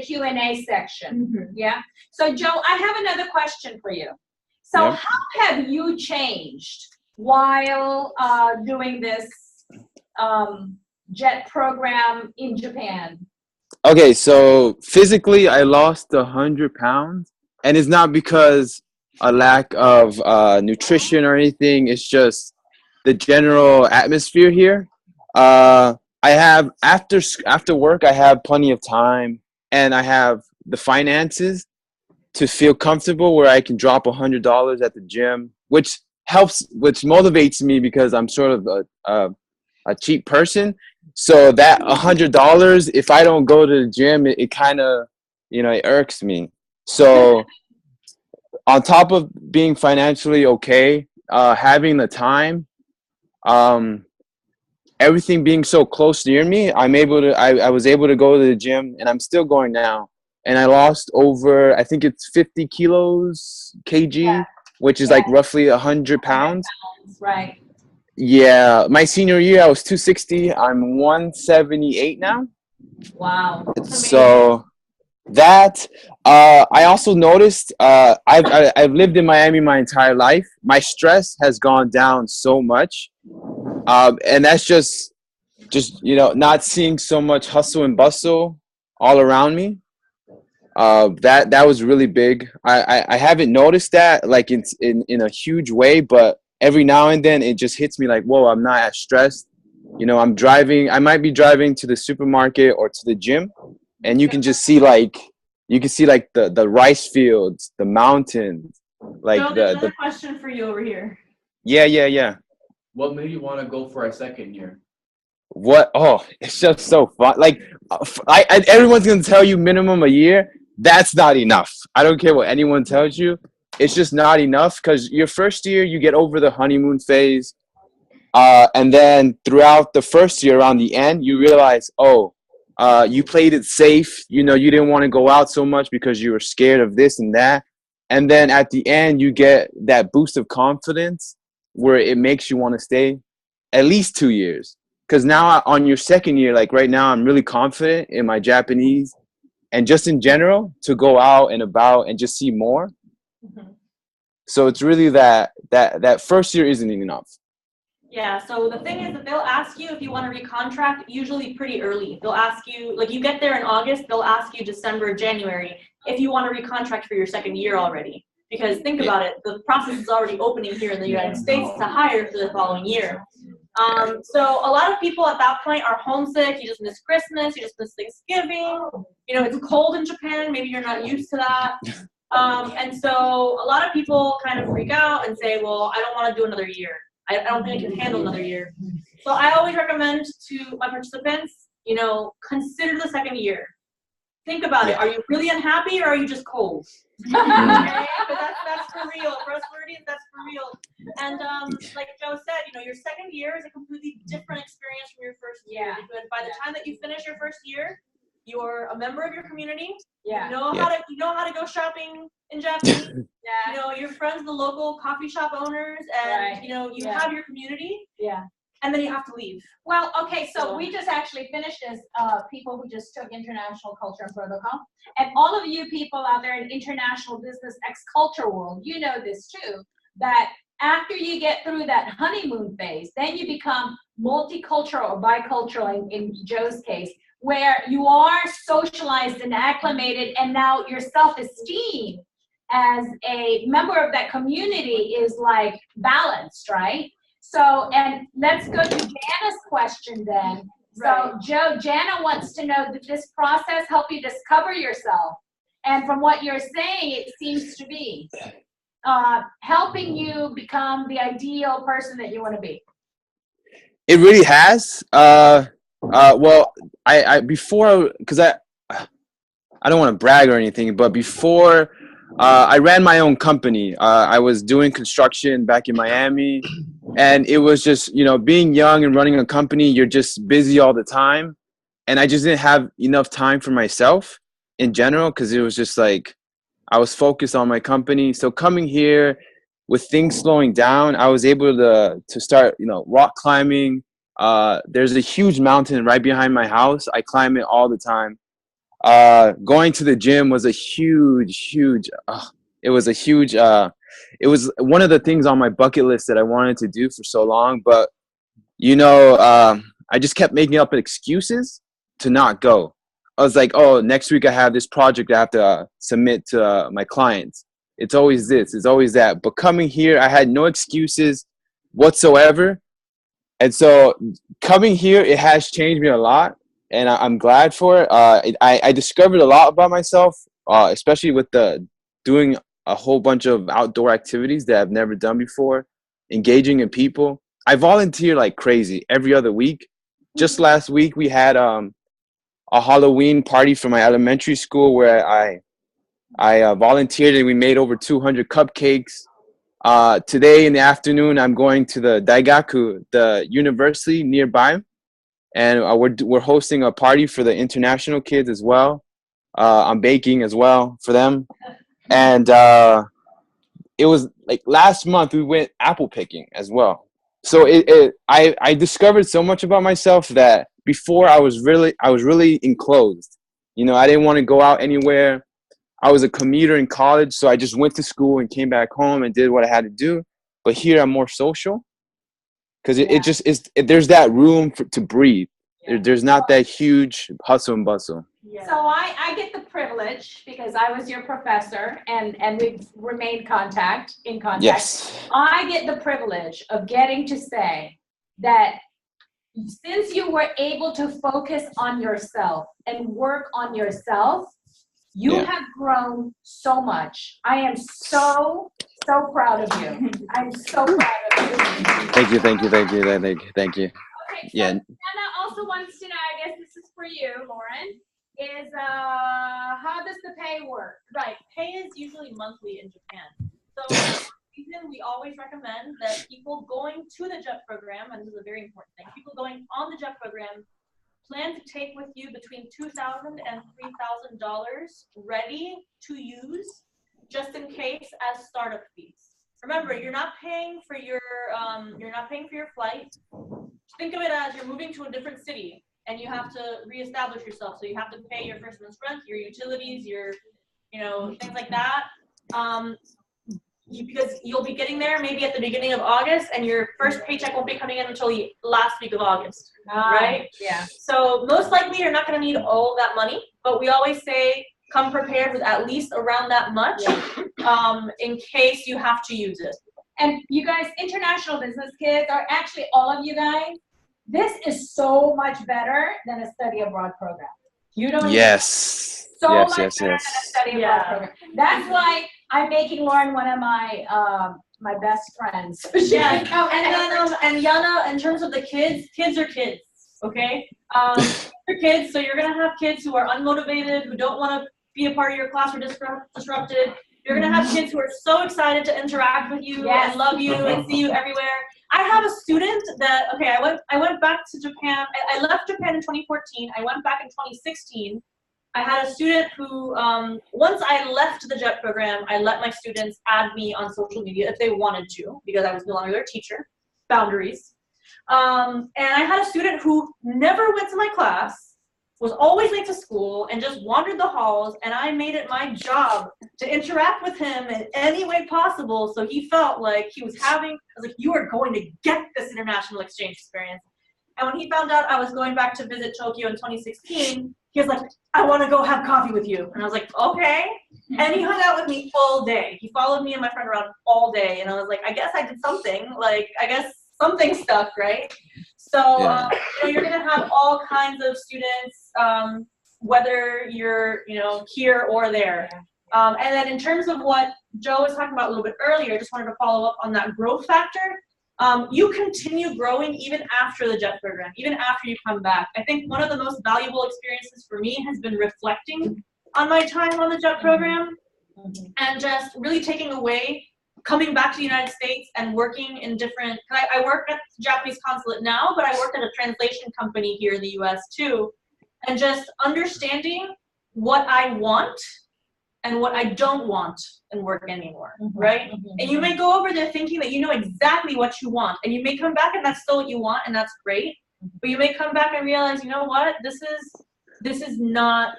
Q&A section. Mm-hmm. Yeah. So Joe, I have another question for you. So Yep. how have you changed while doing this JET program in Japan? Okay, so physically, I lost 100 pounds, and it's not because a lack of nutrition or anything. It's just the general atmosphere here. I have after work, I have plenty of time, and I have the finances to feel comfortable where I can drop $100 at the gym, which motivates me because I'm sort of a cheap person. So that $100, if I don't go to the gym, it kind of, it irks me. So on top of being financially okay, having the time, everything being so close near me, I was able to go to the gym, and I'm still going now. And I lost over, I think it's 50 kg, which is like roughly 100 pounds. Right. Yeah, my senior year, I was 260. I'm 178 now. Wow. So that, I also noticed, I've lived in Miami my entire life. My stress has gone down so much. And that's just, not seeing so much hustle and bustle all around me. That was really big. I haven't noticed that like in a huge way, but every now and then it just hits me like, whoa, I'm not as stressed. I might be driving to the supermarket or to the gym, and you can just see the rice fields, the mountains, like So there's another question for you over here. Yeah. What made you want to go for a second year? What? Oh, it's just so fun. Like, everyone's gonna tell you minimum a year. That's not enough. I don't care what anyone tells you. It's just not enough because your first year you get over the honeymoon phase, and then throughout the first year, around the end, you realize, you played it safe. You didn't want to go out so much because you were scared of this and that. And then at the end, you get that boost of confidence where it makes you want to stay at least 2 years. Because now on your second year, like right now, I'm really confident in my Japanese and just in general to go out and about and just see more. Mm-hmm. So it's really that first year isn't enough. Yeah, so the thing is that they'll ask you if you want to recontract usually pretty early. They'll ask you, like you get there in August, they'll ask you December, January, if you want to recontract for your second year already. Because think about it, the process is already opening here in the United States to hire for the following year. So a lot of people at that point are homesick. You just miss Christmas. You just miss Thanksgiving. It's cold in Japan. Maybe you're not used to that. And so a lot of people kind of freak out and say, well, I don't want to do another year. I don't think I can handle another year. So I always recommend to my participants, consider the second year. Think about it. Are you really unhappy or are you just cold? Okay? But that's for real. For us Floridians, that's for real. And like Joe said, your second year is a completely different experience from your first year. Because by the time that you finish your first year, you're a member of your community. Yeah. You know how to go shopping in Japanese. You're friends with the local coffee shop owners, and you have your community. Yeah. And then you have to leave. Well, okay, so we just actually finished as people who just took International Culture and Protocol. And all of you people out there in international business culture world, you know this too, that after you get through that honeymoon phase, then you become multicultural or bicultural in Joe's case, where you are socialized and acclimated, and now your self-esteem as a member of that community is like balanced, right? So, and let's go to Jana's question then. So, Joe, Jana wants to know, did this process help you discover yourself? And from what you're saying, it seems to be helping you become the ideal person that you want to be. It really has. Well, I before, because I don't want to brag or anything, but before I ran my own company. I was doing construction back in Miami, and it was just, being young and running a company, you're just busy all the time. And I just didn't have enough time for myself in general, because it was just like I was focused on my company. So coming here with things slowing down, I was able to start, rock climbing. There's a huge mountain right behind my house. I climb it all the time. Going to the gym was a huge, it was one of the things on my bucket list that I wanted to do for so long. But, I just kept making up excuses to not go. I was like, oh, next week I have this project I have to submit to my clients. It's always this, it's always that. But coming here, I had no excuses whatsoever. And so coming here, it has changed me a lot. And I'm glad for it. I discovered a lot about myself, especially with doing a whole bunch of outdoor activities that I've never done before, engaging in people. I volunteer like crazy every other week. Just last week, we had a Halloween party for my elementary school where I volunteered, and we made over 200 cupcakes. Today in the afternoon, I'm going to the Daigaku, the university nearby, and we're hosting a party for the international kids as well. I'm baking as well for them, and it was like last month we went apple picking as well. So I discovered so much about myself that before I was really enclosed. I didn't want to go out anywhere. I was a commuter in college, so I just went to school and came back home and did what I had to do. But here I'm more social, because it just is. There's that room to breathe. There's not that huge hustle and bustle. So I get the privilege, because I was your professor and we've remained in contact. Yes. I get the privilege of getting to say that since you were able to focus on yourself and work on yourself, you have grown so much. I am so proud of you. I'm so proud of you. Thank you. Okay, so Yeah. Anna also wants to know, I guess this is for you, Lauren, is how does the pay work? Right, pay is usually monthly in Japan. So we always recommend that people going to the JET program, and this is a very important thing, people going on the JET program plan to take with you between $2,000 and $3,000 ready to use, just in case, as startup fees. Remember, you're not paying for your flight. Think of it as you're moving to a different city and you have to reestablish yourself. So you have to pay your first month's rent, your utilities, your things like that. Because you'll be getting there maybe at the beginning of August, and your first paycheck won't be coming in until the last week of August, right? Yeah. So most likely you're not going to need all of that money, but we always say come prepared with at least around that much, in case you have to use it. And you guys, international business kids, are actually all of you guys, this is so much better than a study abroad program. You don't Yes. so Yes, much yes, better yes. than a study abroad program. That's why I'm making Lauren one of my my best friends. Yeah, and then and Yana, in terms of the kids are kids, okay? They're kids, so you're gonna have kids who are unmotivated, who don't want to be a part of your class or disrupted. You're gonna have kids who are so excited to interact with you and love you and see you everywhere. I have a student that I went back to Japan. I left Japan in 2014. I went back in 2016. I had a student who, once I left the JET program, I let my students add me on social media if they wanted to, because I was no longer their teacher. Boundaries. And I had a student who never went to my class, was always late to school, and just wandered the halls, and I made it my job to interact with him in any way possible, so he felt like he was I was like, you are going to get this international exchange experience. And when he found out I was going back to visit Tokyo in 2016, he was like, I want to go have coffee with you. And I was like, okay. And he hung out with me all day. He followed me and my friend around all day. And I was like, I guess I did something. Like, I guess something stuck, right? So, you're going to have all kinds of students, whether you're, here or there. And then in terms of what Joe was talking about a little bit earlier, I just wanted to follow up on that growth factor. You continue growing even after the JET program, even after you come back. I think one of the most valuable experiences for me has been reflecting on my time on the JET program and just really taking away, coming back to the United States and working in different, I work at the Japanese consulate now, but I worked at a translation company here in the US too, and just understanding what I want and what I don't want in work anymore, right? And you may go over there thinking that you know exactly what you want, and you may come back and that's still what you want, and that's great. But you may come back and realize, you know what, this is not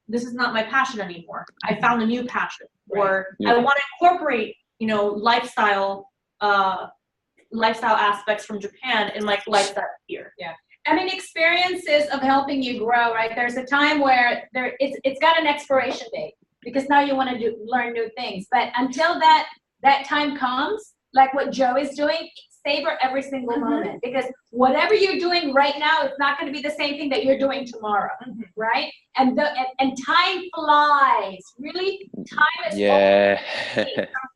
my passion anymore. I found a new passion, or I want to incorporate, lifestyle aspects from Japan in my lifestyle here. Yeah. I mean, experiences of helping you grow, right? There's a time where it's got an expiration date, because now you want to learn new things. But until that time comes, like what Joe is doing, savor every single moment, because whatever you're doing right now is not going to be the same thing that you're doing tomorrow, right? And time flies. Really, time is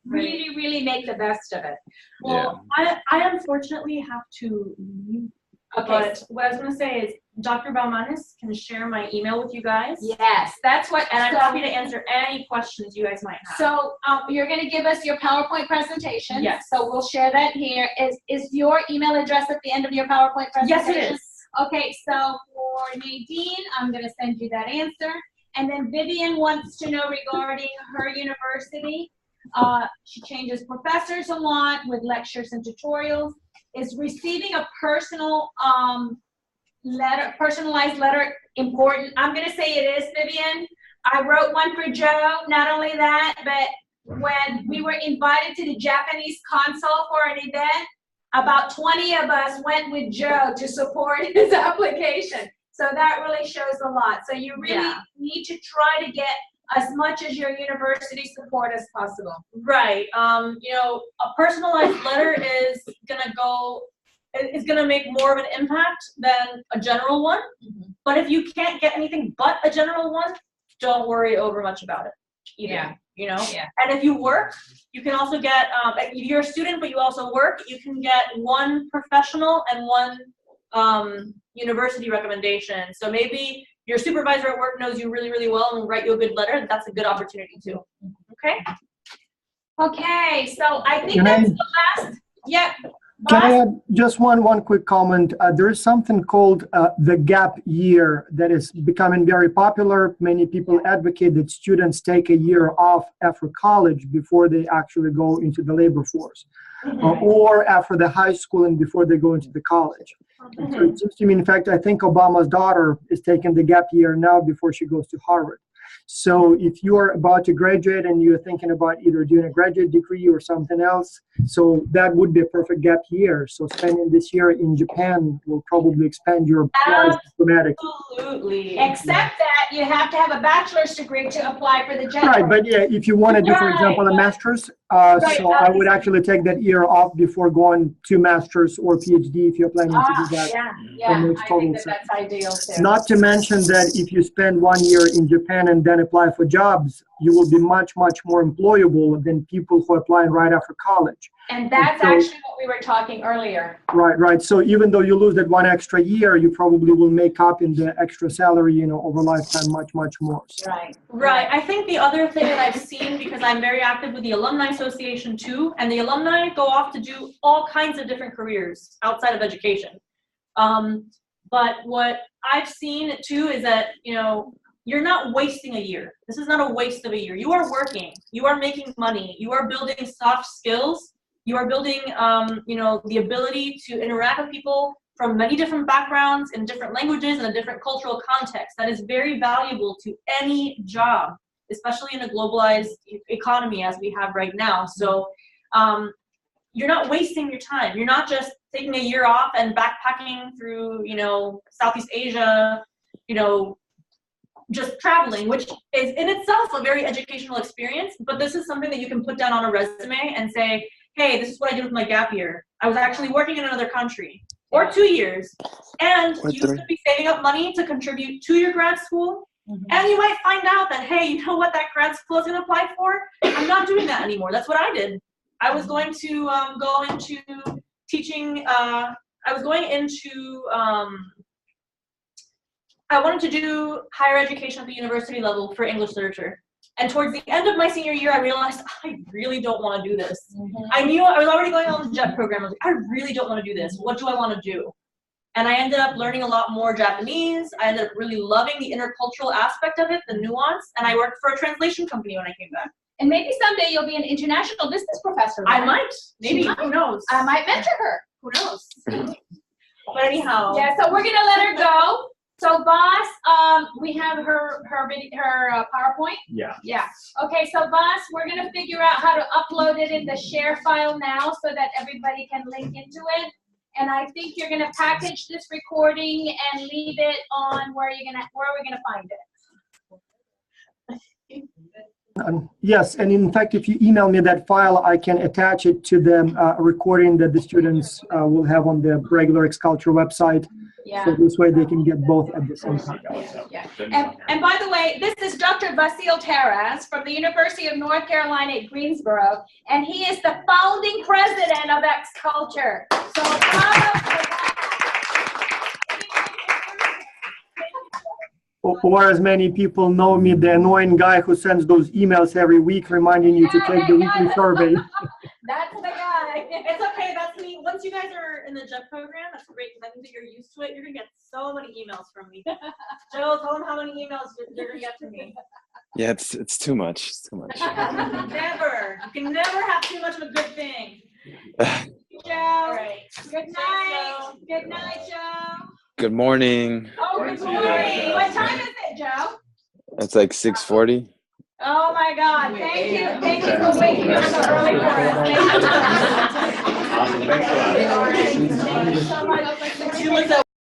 really, really make the best of it. Well, I unfortunately have to leave. Okay. But what I was going to say is Dr. Balmanis can share my email with you guys. Yes, that's what. And I'm happy to answer any questions you guys might have. So you're going to give us your PowerPoint presentation. Yes. So we'll share that here. Is your email address at the end of your PowerPoint presentation? Yes, it is. Okay, so for Nadine, I'm going to send you that answer. And then Vivian wants to know regarding her university. She changes professors a lot with lectures and tutorials. Is receiving a personalized letter important? I'm going to say it is, Vivian. I wrote one for Joe. Not only that, but when we were invited to the Japanese consul for an event, about 20 of us went with Joe to support his application. So that really shows a lot. So you really need to try to get as much as your university support as possible. Right. A personalized letter is gonna make more of an impact than a general one. But if you can't get anything but a general one, don't worry over much about it either. And if you work, you can also get, if you're a student but you also work, you can get one professional and one university recommendation. So maybe your supervisor at work knows you really, really well and will write you a good letter. That's a good opportunity too. Okay? Okay, so I think that's the last. Yeah. Can I add just one quick comment? There is something called the gap year that is becoming very popular. Many people advocate that students take a year off after college before they actually go into the labor force, or after the high school and before they go into the college. So it seems to me, in fact, I think Obama's daughter is taking the gap year now before she goes to Harvard. So if you are about to graduate and you're thinking about either doing a graduate degree or something else, so that would be a perfect gap year. So spending this year in Japan will probably expand your life dramatically. Absolutely. Except that you have to have a bachelor's degree to apply for the JET. Right, but yeah, if you want to do, for example, a master's, so I would actually take that year off before going to master's or PhD if you're planning to do that. Yeah, makes I total think sense. that's ideal too. Not to mention that if you spend 1 year in Japan and then apply for jobs, you will be much, much more employable than people who apply right after college. And that's actually what we were talking earlier. Right. So even though you lose that 1 extra year, you probably will make up in the extra salary, over lifetime much, much more. Right. I think the other thing that I've seen, because I'm very active with the Alumni Association too, and the alumni go off to do all kinds of different careers outside of education. But what I've seen too is that, you're not wasting a year. This is not a waste of a year. You are working. You are making money. You are building soft skills. You are building, the ability to interact with people from many different backgrounds in different languages and a different cultural context. That is very valuable to any job, especially in a globalized economy as we have right now. So you're not wasting your time. You're not just taking a year off and backpacking through, Southeast Asia, just traveling, which is in itself a very educational experience, but this is something that you can put down on a resume and say, hey, this is what I did with my gap year. I was actually working in another country, or 2 years, and you could be saving up money to contribute to your grad school, and you might find out that, hey, you know what that grad school is going to apply for? I'm not doing that anymore. That's what I did. I was going to go into teaching, I wanted to do higher education at the university level for English literature. And towards the end of my senior year, I realized I really don't want to do this. I knew I was already going on the JET program. I was like, I really don't want to do this. What do I want to do? And I ended up learning a lot more Japanese. I ended up really loving the intercultural aspect of it, the nuance. And I worked for a translation company when I came back. And maybe someday you'll be an international business professor. Right? I might. Maybe. Who knows? I might mentor her. Who knows? But anyhow. Yeah, so we're gonna let her go. So Boss, we have her PowerPoint? Yeah. Yeah. Okay, so Boss, we're gonna figure out how to upload it in the share file now so that everybody can link into it. And I think you're gonna package this recording and leave it on where we're gonna find it. Yes, and in fact, if you email me that file, I can attach it to the recording that the students will have on the regular X-Culture website. Yeah. So this way they can get both at the same time. Yeah. And by the way, this is Dr. Vasil Taras from the University of North Carolina at Greensboro, and he is the founding president of X-Culture. So or as many people know me, the annoying guy who sends those emails every week reminding you to take the weekly survey. That's the guy. It's okay, that's me. Once you guys are in the JET program, that's great, because I think that you're used to it. You're gonna get so many emails from me. Joe, tell them how many emails you're gonna get from me. Yeah, it's too much. It's too much. Never. You can never have too much of a good thing. Joe. All right. Good night. Good night, Joe. Good morning. Oh, good morning. What time is it, Joe? It's like 6:40. Oh my God. Thank you. Thank you for waking up so early.